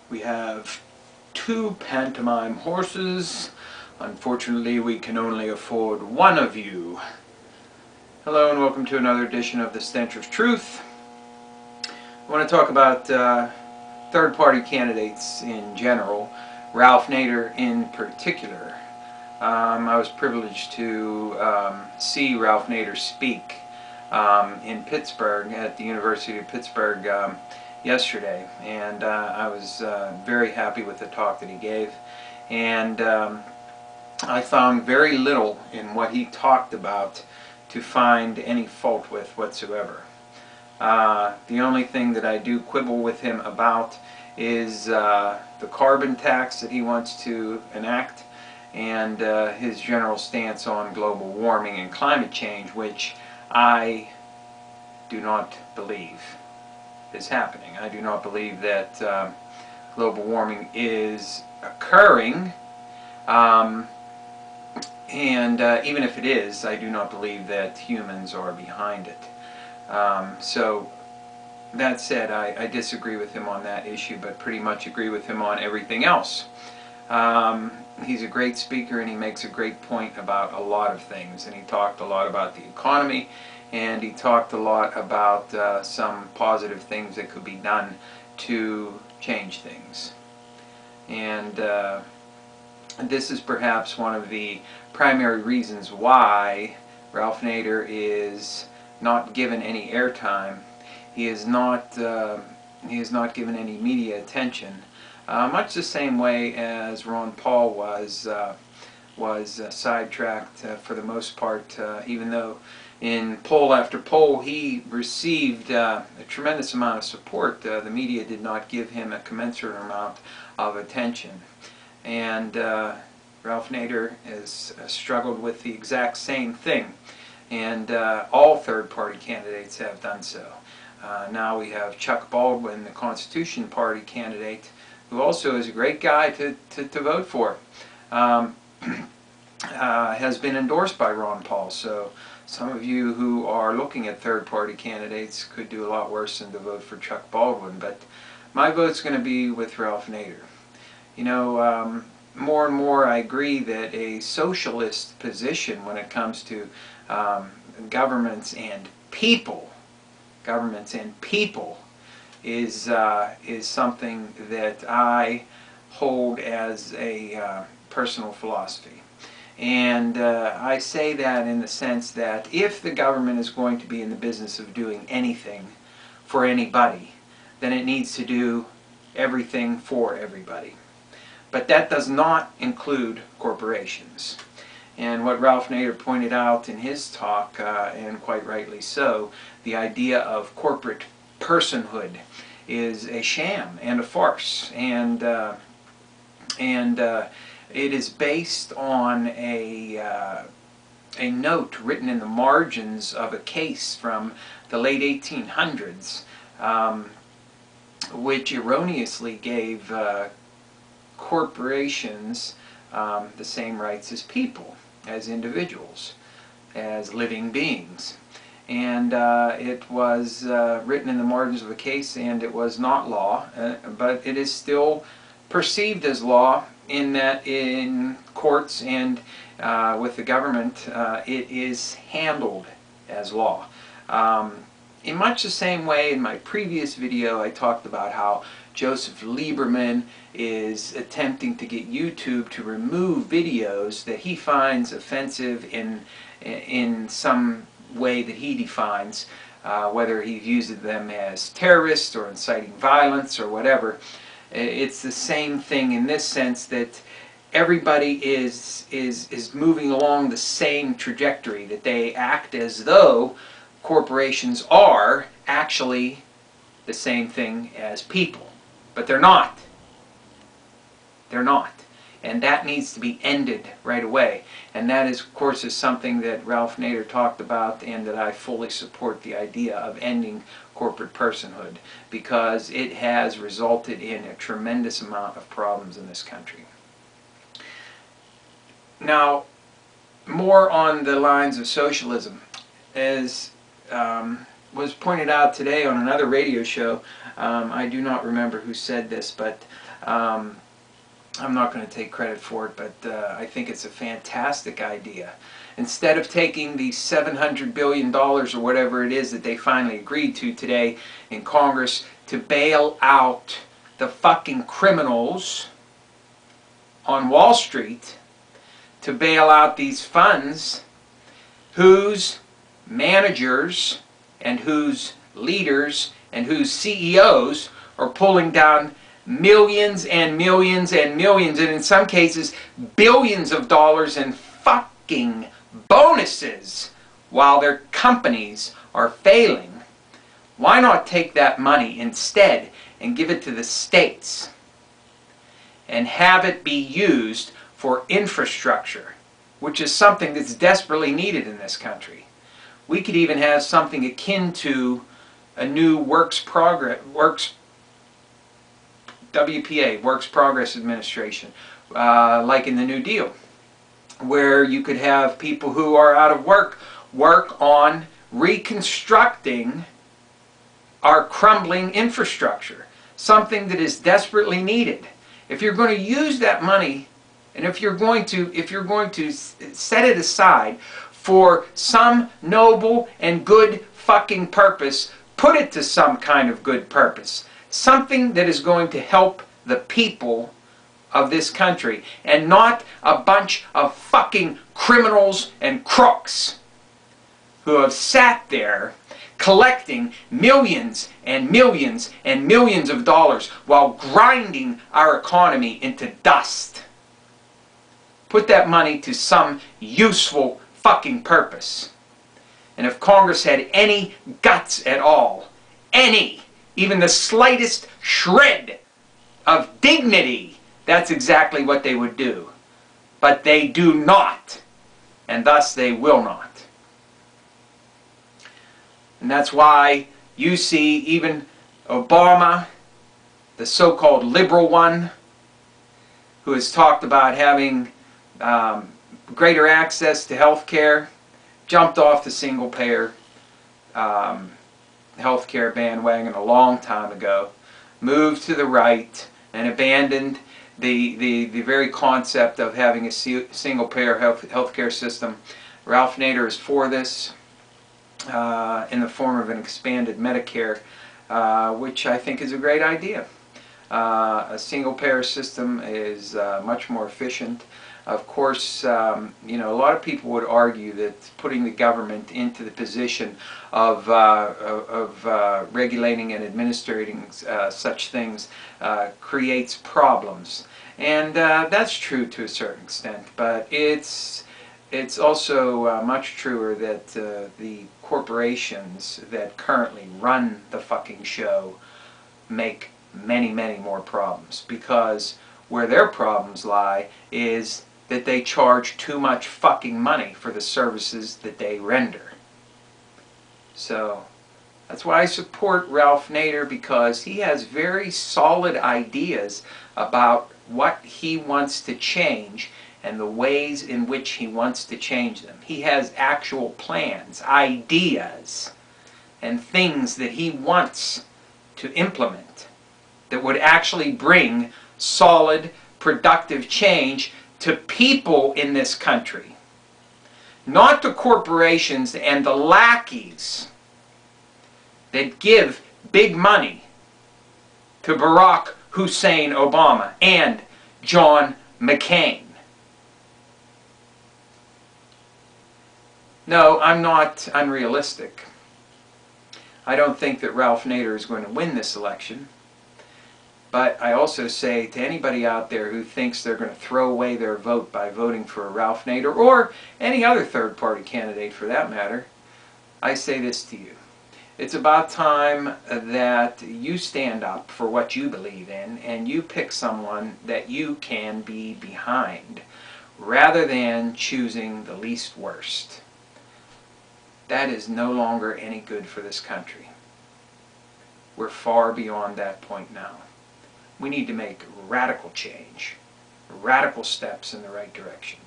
We have two pantomime horses. Unfortunately, we can only afford one of you. Hello and welcome to another edition of the Stench of Truth. I want to talk about third-party candidates in general, Ralph Nader in particular. I was privileged to see Ralph Nader speak in Pittsburgh at the University of Pittsburgh yesterday, and I was very happy with the talk that he gave, and I found very little in what he talked about to find any fault with whatsoever. The only thing that I do quibble with him about is the carbon tax that he wants to enact, and his general stance on global warming and climate change, which I do not believe is happening. I do not believe that global warming is occurring, and even if it is, I do not believe that humans are behind it. So that said, I disagree with him on that issue, but pretty much agree with him on everything else. He's a great speaker, and he makes a great point about a lot of things, and he talked a lot about the economy, and he talked a lot about some positive things that could be done to change things. And this is perhaps one of the primary reasons why Ralph Nader is not given any airtime. He is not given any media attention, much the same way as Ron Paul was sidetracked for the most part, even though in poll after poll he received a tremendous amount of support. The media did not give him a commensurate amount of attention, and Ralph Nader has struggled with the exact same thing, and all third-party candidates have done so. Now we have Chuck Baldwin, the Constitution Party candidate, who also is a great guy to vote for. Has been endorsed by Ron Paul, so some of you who are looking at third-party candidates could do a lot worse than to vote for Chuck Baldwin, but my vote's going to be with Ralph Nader. You know, more and more I agree that a socialist position when it comes to governments and people is something that I hold as a personal philosophy. And I say that in the sense that if the government is going to be in the business of doing anything for anybody, then it needs to do everything for everybody. But that does not include corporations. And what Ralph Nader pointed out in his talk, and quite rightly so, the idea of corporate personhood is a sham and a farce, and it is based on a note written in the margins of a case from the late 1800s, which erroneously gave corporations the same rights as people, as individuals, as living beings. And it was written in the margins of a case, and it was not law, but it is still perceived as law in that in courts and with the government it is handled as law. In much the same way, in my previous video I talked about how Joseph Lieberman is attempting to get YouTube to remove videos that he finds offensive in some way that he defines, whether he views them as terrorists or inciting violence or whatever. It's the same thing in this sense, that everybody is moving along the same trajectory, that they act as though corporations are actually the same thing as people. But they're not. They're not. And that needs to be ended right away. And that, is, of course, is something that Ralph Nader talked about, and that I fully support the idea of ending corporate personhood, because it has resulted in a tremendous amount of problems in this country. Now, more on the lines of socialism, as was pointed out today on another radio show. I do not remember who said this, but I'm not going to take credit for it, but I think it's a fantastic idea. Instead of taking the $700 billion or whatever it is that they finally agreed to today in Congress to bail out the fucking criminals on Wall Street, to bail out these funds whose managers and whose leaders and whose CEOs are pulling down millions and millions and millions, and in some cases billions of dollars in fucking bonuses while their companies are failing. Why not take that money instead and give it to the states and have it be used for infrastructure, which is something that's desperately needed in this country? We could even have something akin to a new WPA, Works Progress Administration, like in the New Deal, where you could have people who are out of work on reconstructing our crumbling infrastructure, something that is desperately needed. If you're going to use that money, and if you're going to set it aside for some noble and good fucking purpose, put it to some kind of good purpose. Something that is going to help the people of this country, and not a bunch of fucking criminals and crooks who have sat there collecting millions and millions and millions of dollars while grinding our economy into dust. Put that money to some useful fucking purpose. And if Congress had any guts at all, even the slightest shred of dignity, that's exactly what they would do. But they do not, and thus they will not. And that's why you see even Obama, the so-called liberal one, who has talked about having greater access to health care, jumped off the single-payer health care bandwagon a long time ago, moved to the right, and abandoned the very concept of having a single-payer health care system. Ralph Nader is for this in the form of an expanded Medicare, which I think is a great idea. A single-payer system is much more efficient. Of course, you know, a lot of people would argue that putting the government into the position of regulating and administrating such things creates problems, and that's true to a certain extent. But it's also much truer that the corporations that currently run the fucking show make many, many more problems, because where their problems lie is that they charge too much fucking money for the services that they render. So that's why I support Ralph Nader, because he has very solid ideas about what he wants to change and the ways in which he wants to change them. He has actual plans, ideas, and things that he wants to implement that would actually bring solid, productive change to people in this country, not to corporations and the lackeys that give big money to Barack Hussein Obama and John McCain. No, I'm not unrealistic. I don't think that Ralph Nader is going to win this election. But I also say to anybody out there who thinks they're going to throw away their vote by voting for Ralph Nader, or any other third-party candidate for that matter, I say this to you. It's about time that you stand up for what you believe in, and you pick someone that you can be behind, rather than choosing the least worst. That is no longer any good for this country. We're far beyond that point now. We need to make radical change, radical steps in the right direction.